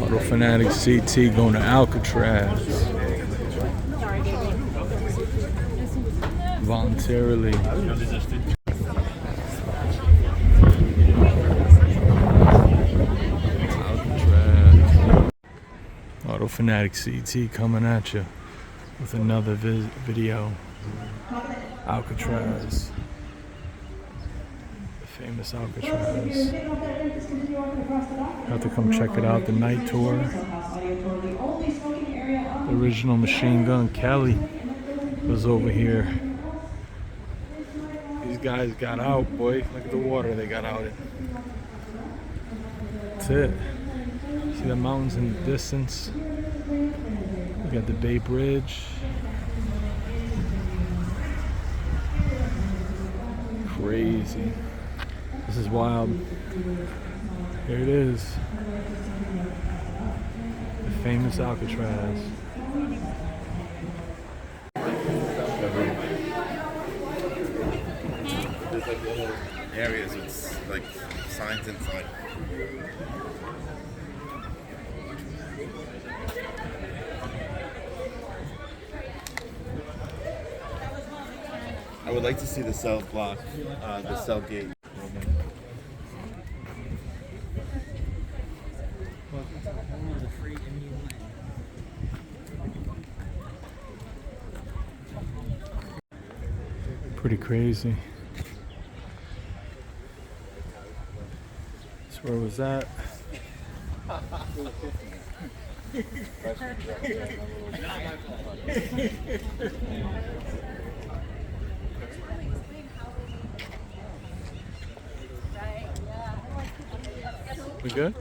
Auto Fanatic CT going to Alcatraz. Voluntarily. Alcatraz. Auto Fanatic CT coming at you with another video. Alcatraz. The famous Alcatraz. Have to come check it out. The night tour. The original Machine Gun Kelly was over here. These guys got out, boy. Look at the water they got out in. That's it. See the mountains in the distance. We got the Bay Bridge. Crazy. This is wild. Here it is. The famous Alcatraz. There's like little areas with like signs inside. I would like to see the cell block, the cell gate. Pretty crazy. So where was that? We good?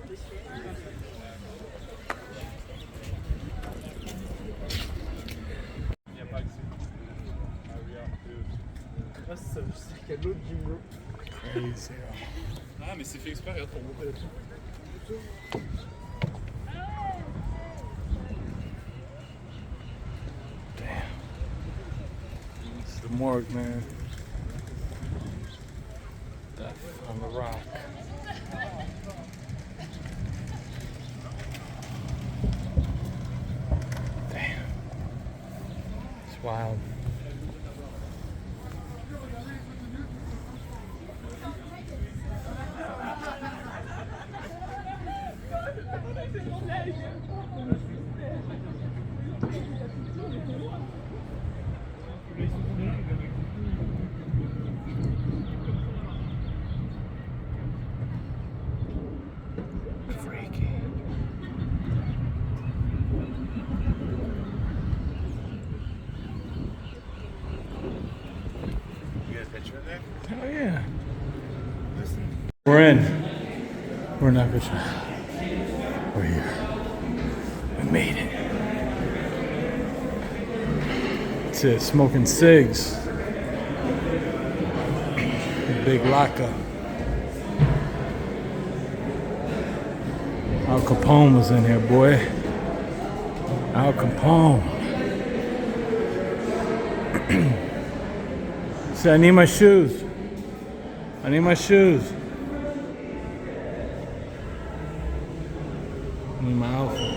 Crazy. Ah mais c'est fait exprès, regarde pour monter là-dessus. Damn. This is the morgue, man. Death on the rock. Damn. It's wild. Freaky. You got a picture in there? Oh yeah. We're in. We're not good. We're here. We made it. That's it. Smoking cigs. The big lockup. Al Capone was in here, boy. Al Capone. Say, I need my shoes. I need my shoes. I need my outfit.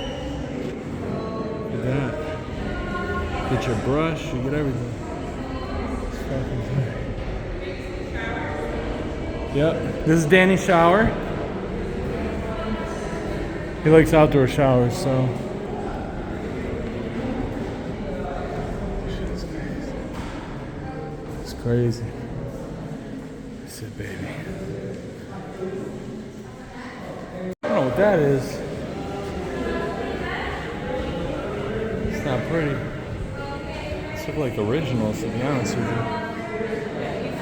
Look at that. Get your brush, you get everything. Yep. This is Danny's shower. He likes outdoor showers, so. It's crazy. That's it, baby. I don't know what that is. It's not pretty. These look like originals, to be honest with you.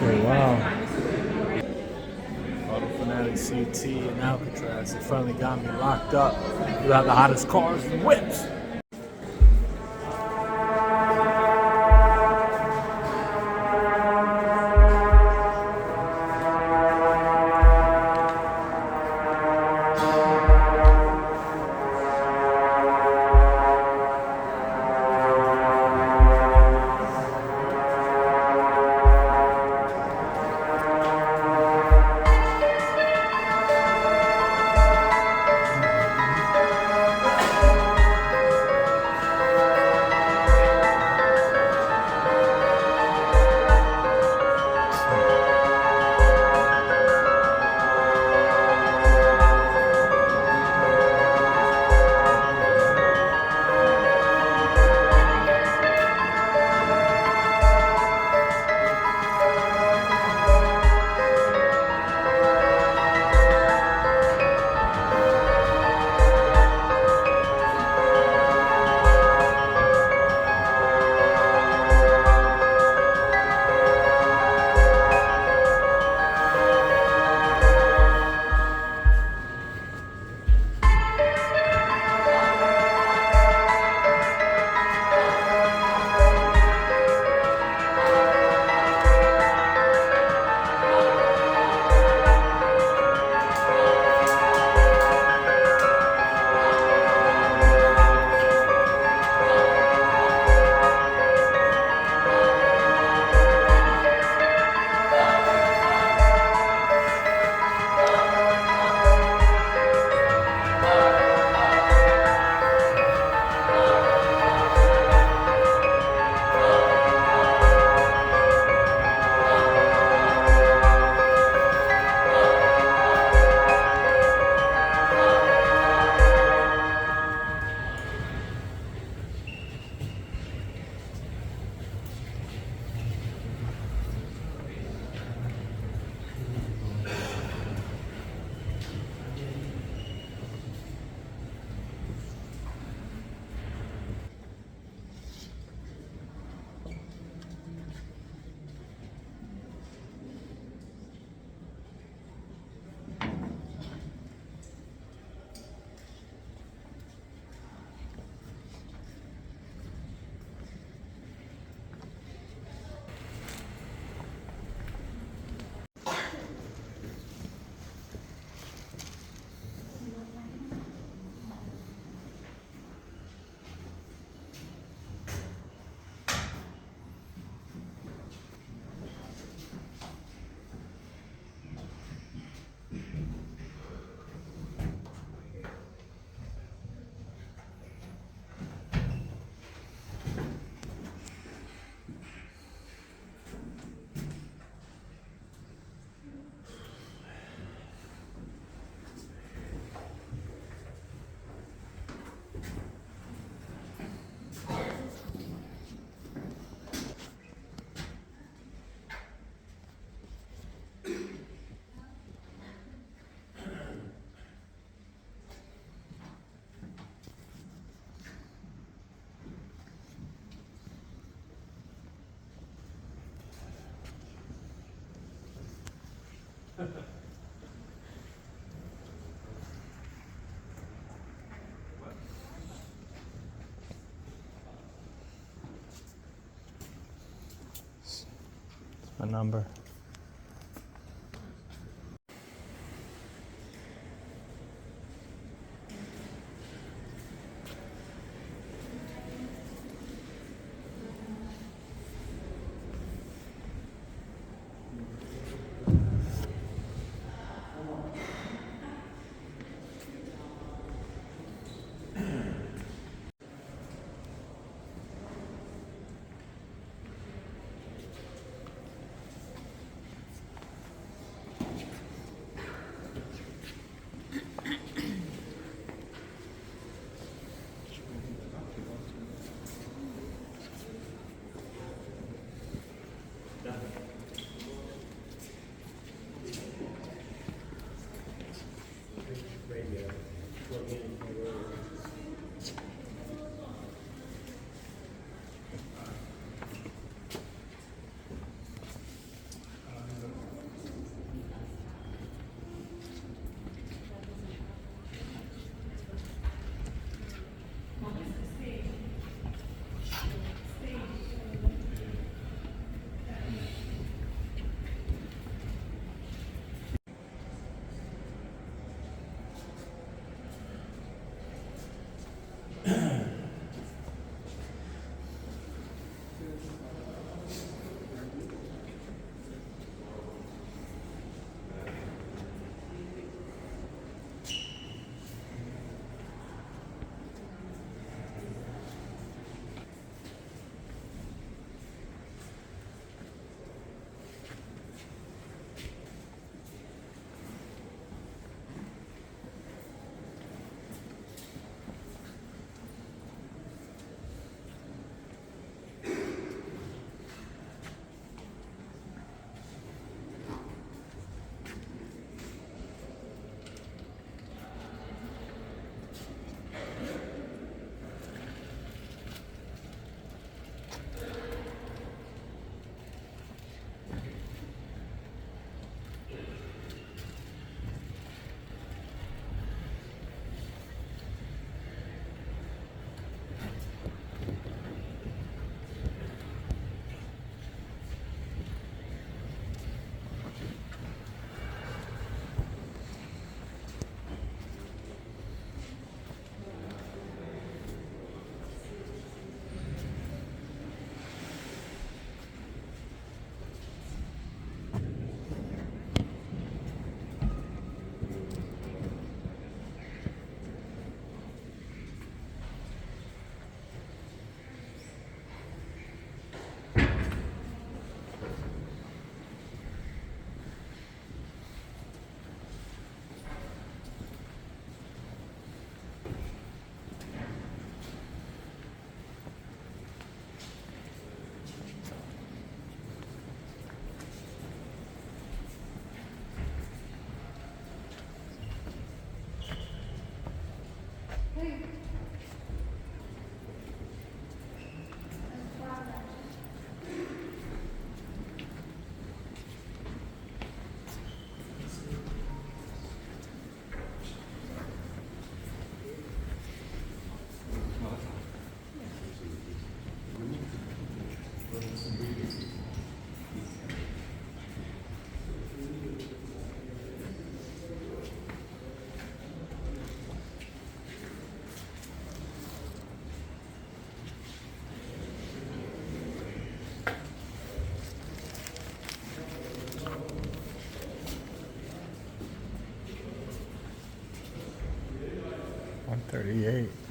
Oh, wow. Auto Fanatic CT and Alcatraz. They finally got me locked up without the hottest cars and whips. a number. $138.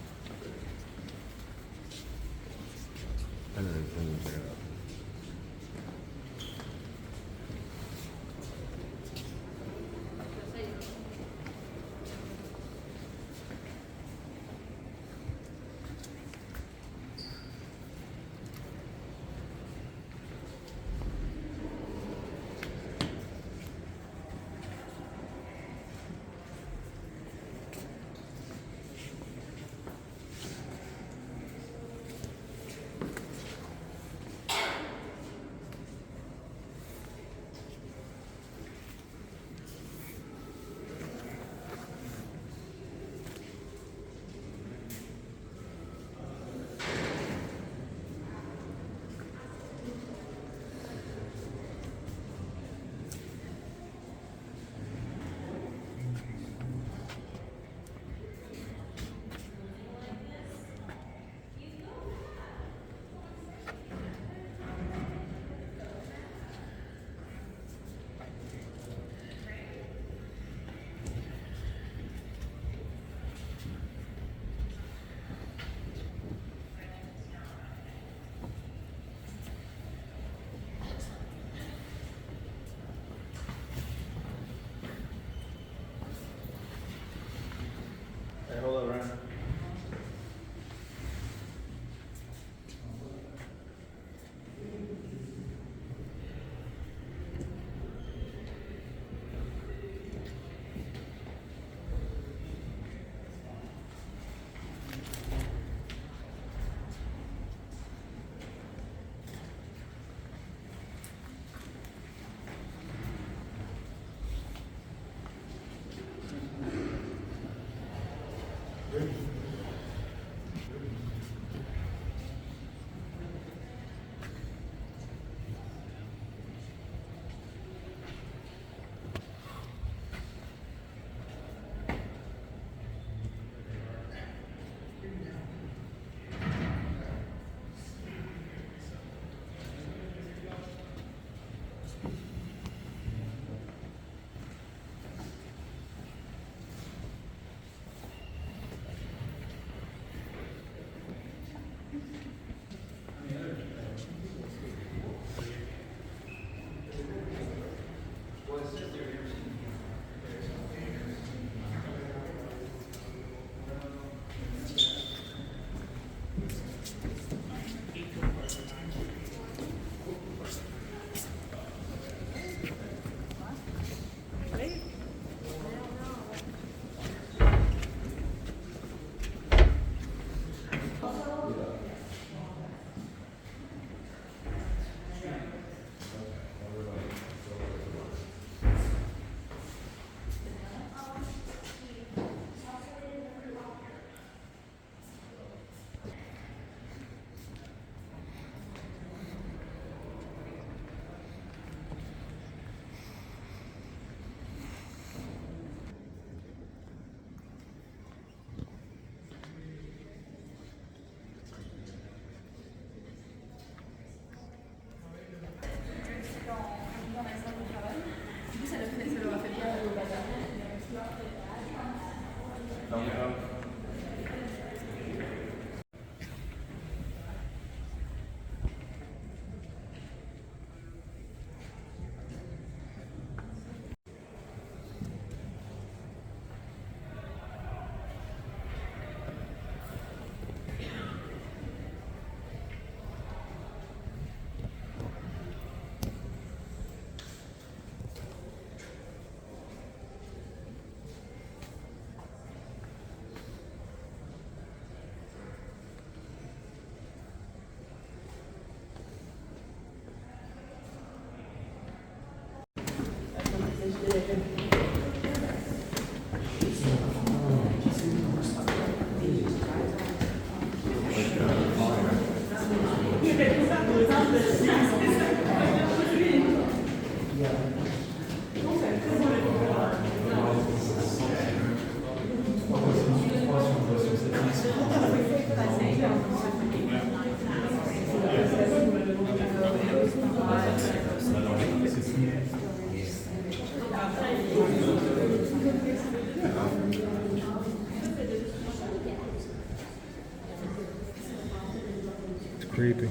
It's creepy.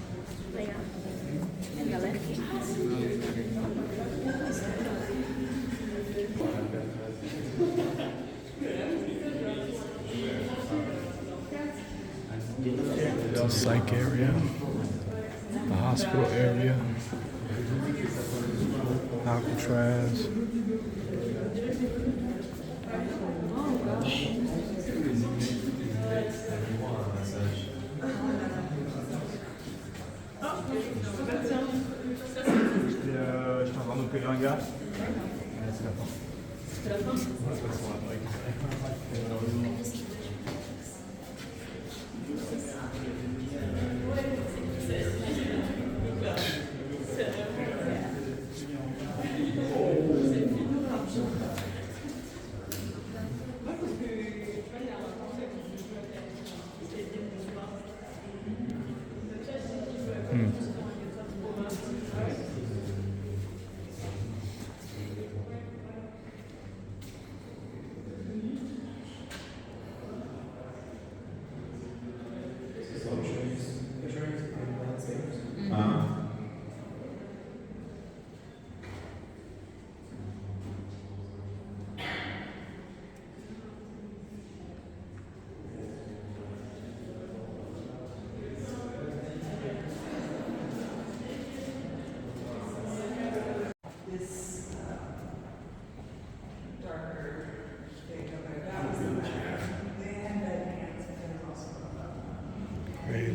It's a psych area, the hospital area, Alcatraz. Je t'en vends que un gars. C'est la fin. C'est la fin.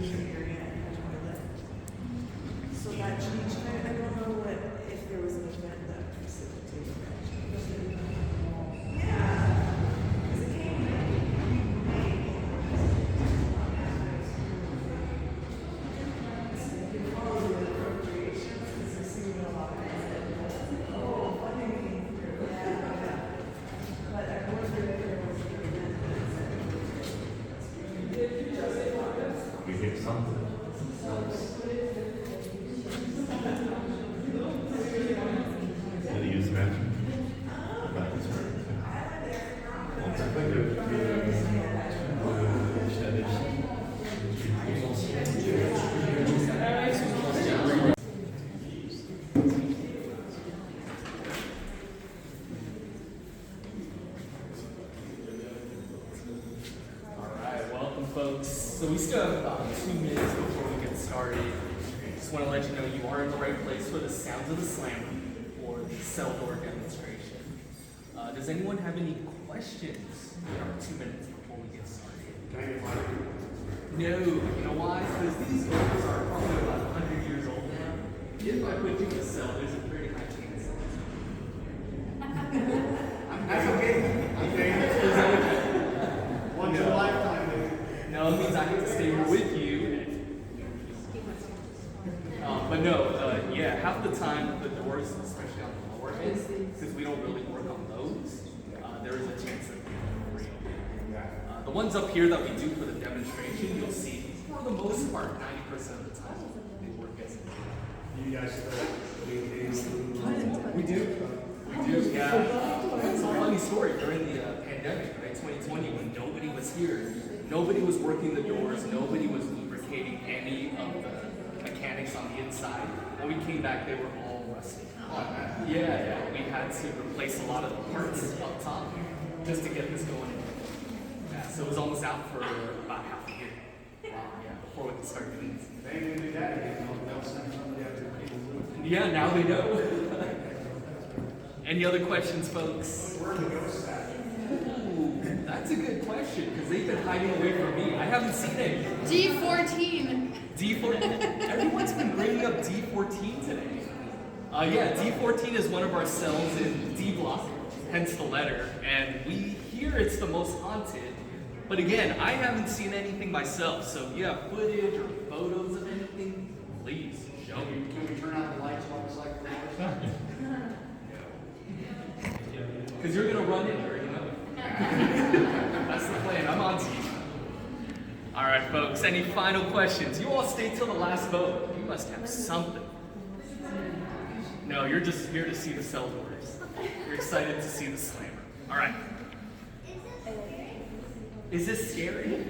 So that changed. I don't know if there was an event that precipitated that change. Yeah. Because it came in May. So you can follow the appropriations because you're seeing a lot of funding came through. Yeah. But I wondered if there was an event that We get something. Did he use the bathroom? Alright, welcome folks. So we still have about 2 minutes before we get started. Just want to let you know you are in the right place for the Sounds of the Slammer or the cell door demonstration. Does anyone have any questions in our 2 minutes before we get started? Can I get mine? No, you know why? Because these doors are probably about 100 years old now. If I put you in a cell, there's a pretty high chance. That's okay. Is that okay? Once in a lifetime. No, it means I get to stay here with you. But no, yeah, half the time the doors, especially on the lower end, because we don't really work on those, there is a chance that they're real. The ones up here that we do for the demonstration, you'll see, for the most part, 90% of the time, they work as You guys we do. We do, yeah. It's a funny story. During the pandemic, right, 2020, when nobody was here, nobody was working the doors, nobody was lubricating any of the mechanics on the inside. When we came back, they were all rusted. Yeah, we had to replace a lot of the parts up top just to get this going. Yeah, so it was almost out for about half a year. Yeah, before we could start doing this. They didn't do that again. They'll send somebody out to people. Yeah, now they know. Any other questions, folks? Where are the ghosts at? Ooh, that's a good question, because they've been hiding away from me. I haven't seen any. D14. D14? Everyone's been bringing up D14 today. Yeah, D14 is one of our cells in D block, hence the letter, and we hear it's the most haunted. But again, I haven't seen anything myself, so if you have footage or photos of anything, please show me. Can we turn out the lights while it's like that? Because you're going to run in her, you know? That's the plan. I'm on to you. All right, folks. Any final questions? You all stayed till the last vote. You must have something. No, you're just here to see the cell doors. You're excited to see the slammer. All right. Is this scary?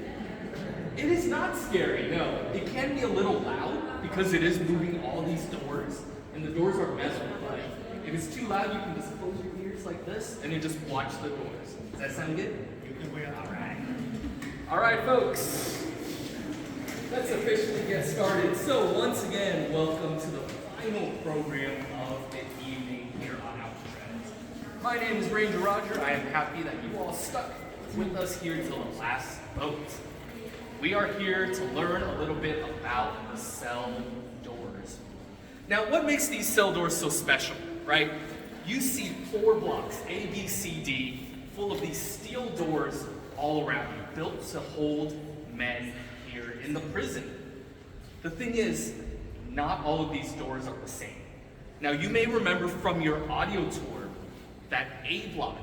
It is not scary, no. It can be a little loud because it is moving all these doors, and the doors are metal. But if it's too loud, you can just close your ears like this and then just watch the doors. Does that sound good? All right. All right, folks. Let's officially get started. So once again, welcome to the final program of the evening here on Alcatraz. My name is Ranger Roger. I am happy that you all stuck with us here till the last vote. We are here to learn a little bit about the cell doors. Now, what makes these cell doors so special, right? You see 4 blocks, A, B, C, D, full of these steel doors all around you, built to hold men here in the prison. The thing is, not all of these doors are the same. Now, you may remember from your audio tour that A block,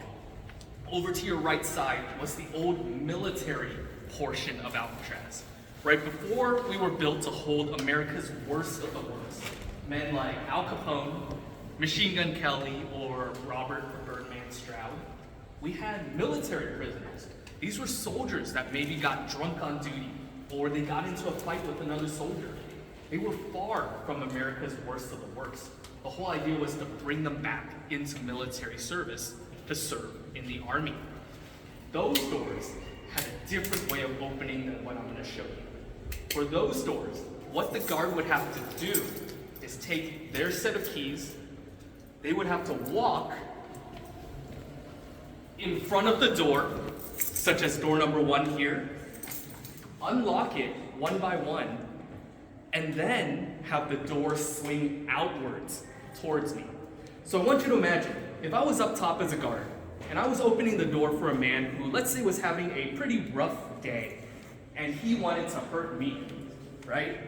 over to your right side, was the old military portion of Alcatraz. Right before we were built to hold America's worst of the worst, men like Al Capone, Machine Gun Kelly, or Robert Birdman Stroud, we had military prisoners. These were soldiers that maybe got drunk on duty, or they got into a fight with another soldier. They were far from America's worst of the worst. The whole idea was to bring them back into military service to serve in the army. Those doors had a different way of opening than what I'm going to show you. For those doors, what the guard would have to do is take their set of keys, they would have to walk in front of the door, such as door number 1 here, unlock it, one by one, and then have the door swing outwards towards me. So I want you to imagine, if I was up top as a guard, and I was opening the door for a man who, let's say, was having a pretty rough day, and he wanted to hurt me, right?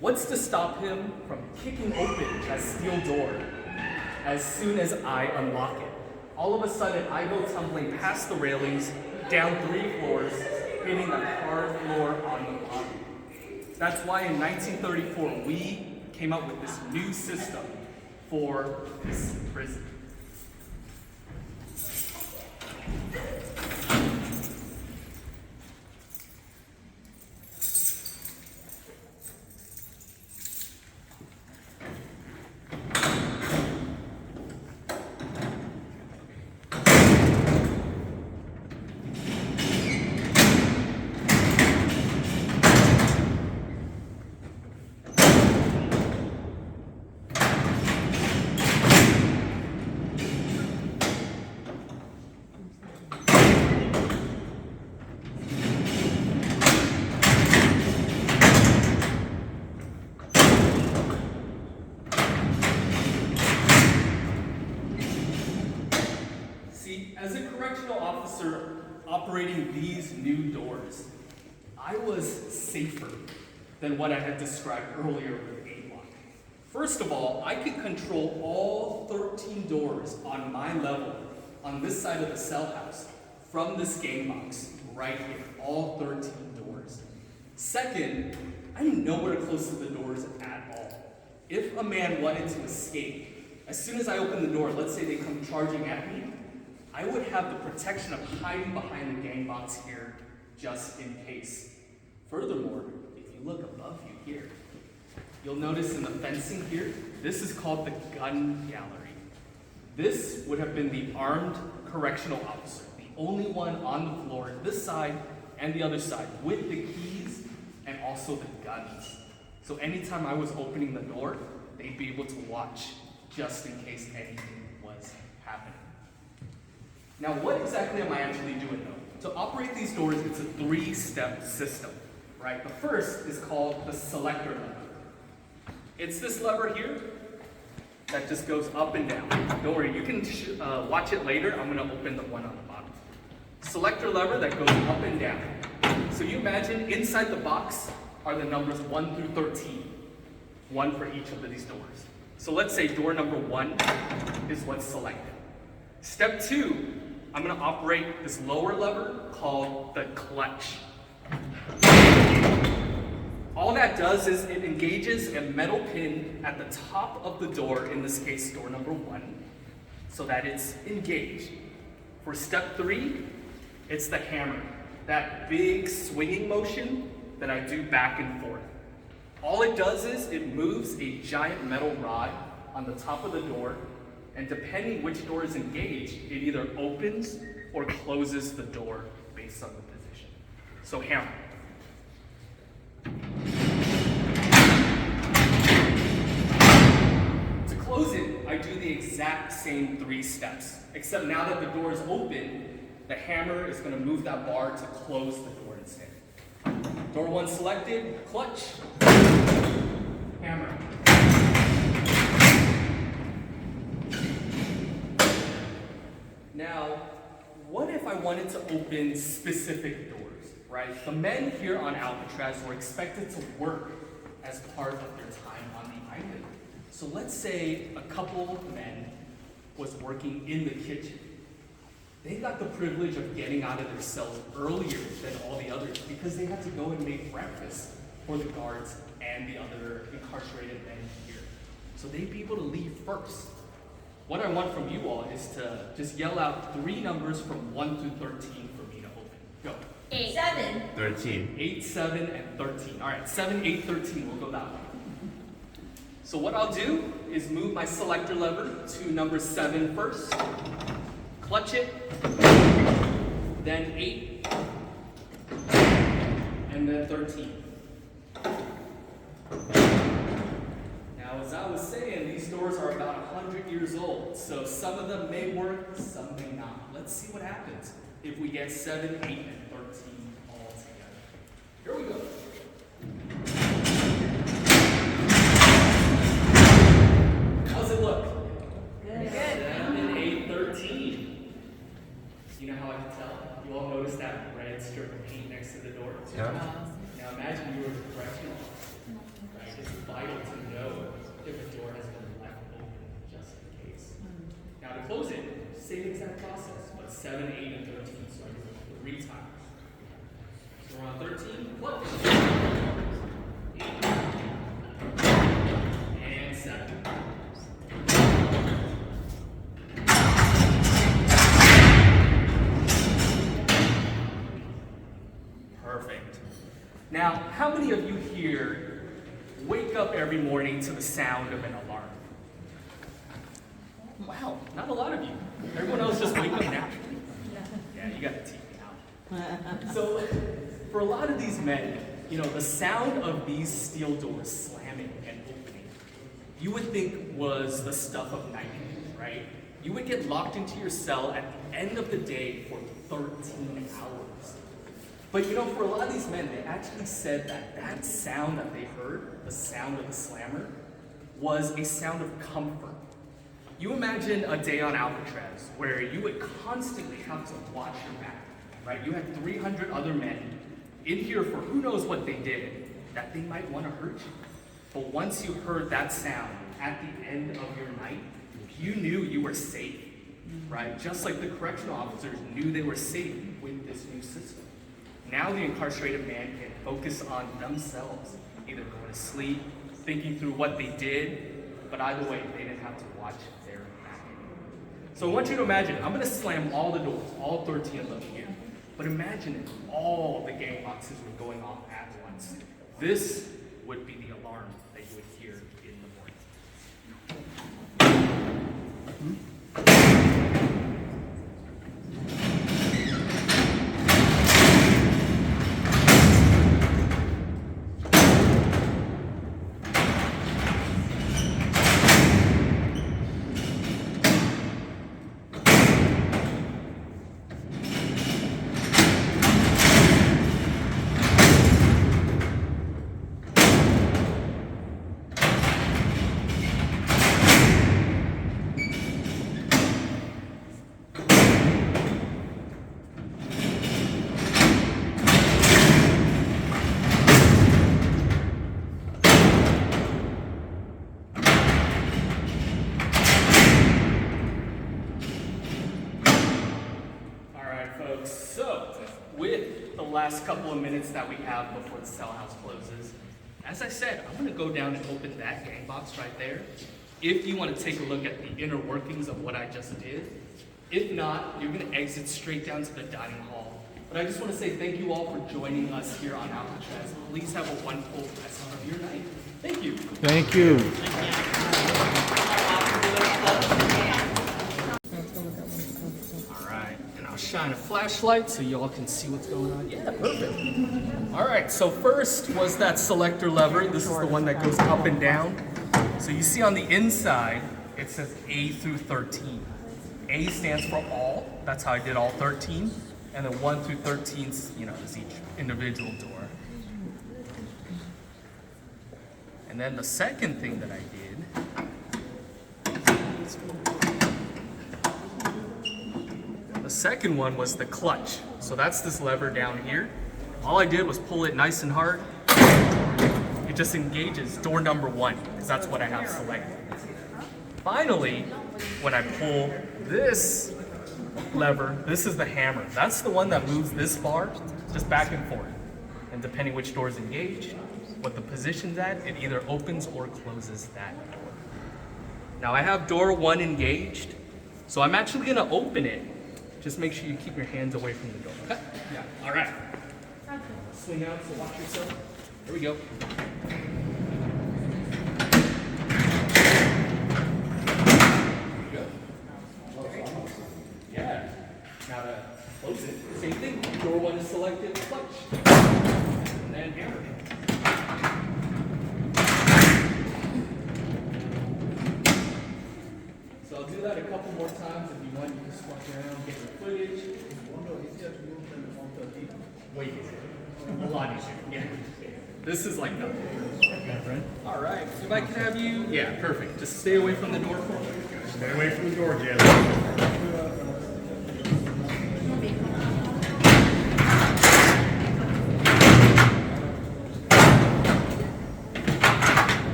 What's to stop him from kicking open that steel door as soon as I unlock it? All of a sudden, I go tumbling past the railings, down 3 floors, hitting the hard floor on the bottom. That's why in 1934, we came up with this new system for this prison. As a correctional officer operating these new doors, I was safer than what I had described earlier with A-Lock. First of all, I could control all 13 doors on my level on this side of the cell house from this game box right here, all 13 doors. Second, I knew nowhere to close to the doors at all. If a man wanted to escape, as soon as I opened the door, let's say they come charging at me, I would have the protection of hiding behind the gang box here just in case. Furthermore, if you look above you here, you'll notice in the fencing here, this is called the gun gallery. This would have been the armed correctional officer, the only one on the floor, this side and the other side, with the keys and also the guns. So anytime I was opening the door, they'd be able to watch just in case anything was happening. Now, what exactly am I actually doing though? To operate these doors, it's a 3-step system, right? The first is called the selector lever. It's this lever here that just goes up and down. Don't worry, you can watch it later. I'm gonna open the one on the bottom. Selector lever that goes up and down. So you imagine inside the box are the numbers 1 through 13, one for each of these doors. So let's say door number 1 is what's selected. Step 2, I'm going to operate this lower lever called the clutch. All that does is it engages a metal pin at the top of the door, in this case door number 1, so that it's engaged. For step 3, it's the hammer, that big swinging motion that I do back and forth. All it does is it moves a giant metal rod on the top of the door, and depending which door is engaged, it either opens or closes the door based on the position. So hammer. To close it, I do the exact same 3 steps, except now that the door is open, the hammer is going to move that bar to close the door instead. Door 1 selected, clutch, hammer. Now, what if I wanted to open specific doors, right? The men here on Alcatraz were expected to work as part of their time on the island. So let's say a couple of men was working in the kitchen. They got the privilege of getting out of their cells earlier than all the others because they had to go and make breakfast for the guards and the other incarcerated men here. So they'd be able to leave first. What I want from you all is to just yell out 3 numbers from 1 through 13 for me to open. Go. 8. 7. 13. 8, 7, and 13. All right, 7, 8, 13. We'll go that way. So what I'll do is move my selector lever to number 7 first. Clutch it. Then 8. And then 13. Now, as I was saying, these doors are about 100 years old, so some of them may work, some may not. Let's see what happens if we get 7, 8, and 13 all together. Here we go. Yeah. Now imagine you were a correctional officer, right? It's vital to know if a door has been left open, just in case. Now to close it, same exact process, but 7, 8, and 13. So I do it 3 times. So we're on 13, close. 8, and 7. Perfect. Now, how many of you here wake up every morning to the sound of an alarm? Wow, not a lot of you. Everyone else just wake up naturally. Yeah, you got the TV out. So, for a lot of these men, you know, the sound of these steel doors slamming and opening, you would think was the stuff of nightmares, right? You would get locked into your cell at the end of the day for 13 hours. But you know, for a lot of these men, they actually said that that sound that they heard, the sound of the slammer, was a sound of comfort. You imagine a day on Alcatraz where you would constantly have to watch your back, right? You had 300 other men in here for who knows what they did, that they might want to hurt you. But once you heard that sound at the end of your night, you knew you were safe, right? Just like the correctional officers knew they were safe with this new system. Now the incarcerated man can focus on themselves, either going to sleep, thinking through what they did, but either way, they didn't have to watch their back. So I want you to imagine, I'm going to slam all the doors, all 13 of them here. But imagine if all the gang boxes were going off at once. This would be the alarm that you would hear in the morning. So, with the last couple of minutes that we have before the cell house closes, as I said, I'm going to go down and open that gang box right there. If you want to take a look at the inner workings of what I just did. If not, you're going to exit straight down to the dining hall. But I just want to say thank you all for joining us here on Alcatraz. Please have a wonderful rest of your night. Thank you. Thank you. Alright, and I'll shine a flashlight so y'all can see what's going on. Yeah, perfect. Alright, so first was that selector lever. This is the one that goes up and down. So you see on the inside, it says A through 13. A stands for all. That's how I did all 13. And then 1 through 13, you know, is each individual door. And then the second thing that I did, the second one was the clutch. So that's this lever down here. All I did was pull it nice and hard. It just engages door number 1, because that's what I have selected. Finally, when I pull this lever, this is the hammer. That's the one that moves this bar just back and forth. And depending which door is engaged, what the position's at, it either opens or closes that door. Now I have door 1 engaged, so I'm actually gonna open it. Just make sure you keep your hands away from the door, okay? Yeah, all right. Swing out, so watch yourself. Here we go. Yeah. Now to close it, same thing. Door 1 is selected, clutch. And then hammer. So I'll do that a couple more times. If you want, you can swap around, get your footage. Wait, a lot easier. Yeah. This is like nothing. All right. If I can have you. Yeah, perfect. Just stay away from the door for me. Stay away from the door, Jalen.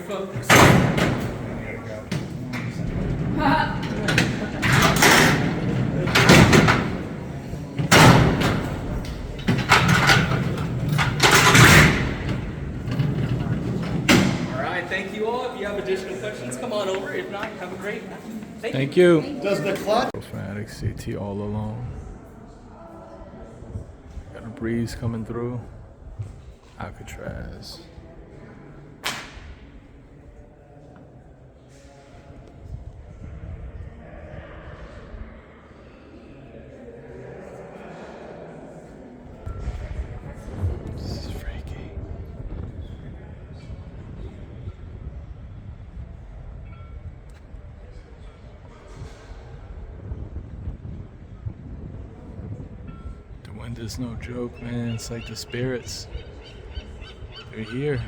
focus. All right, thank you all. If you have additional questions, come on over. If not, have a great night. Thank you. Does the clutch? Fanatic CT all alone. Got a breeze coming through. Alcatraz. This is freaky. The wind is no joke, man. It's like the spirits. They're here.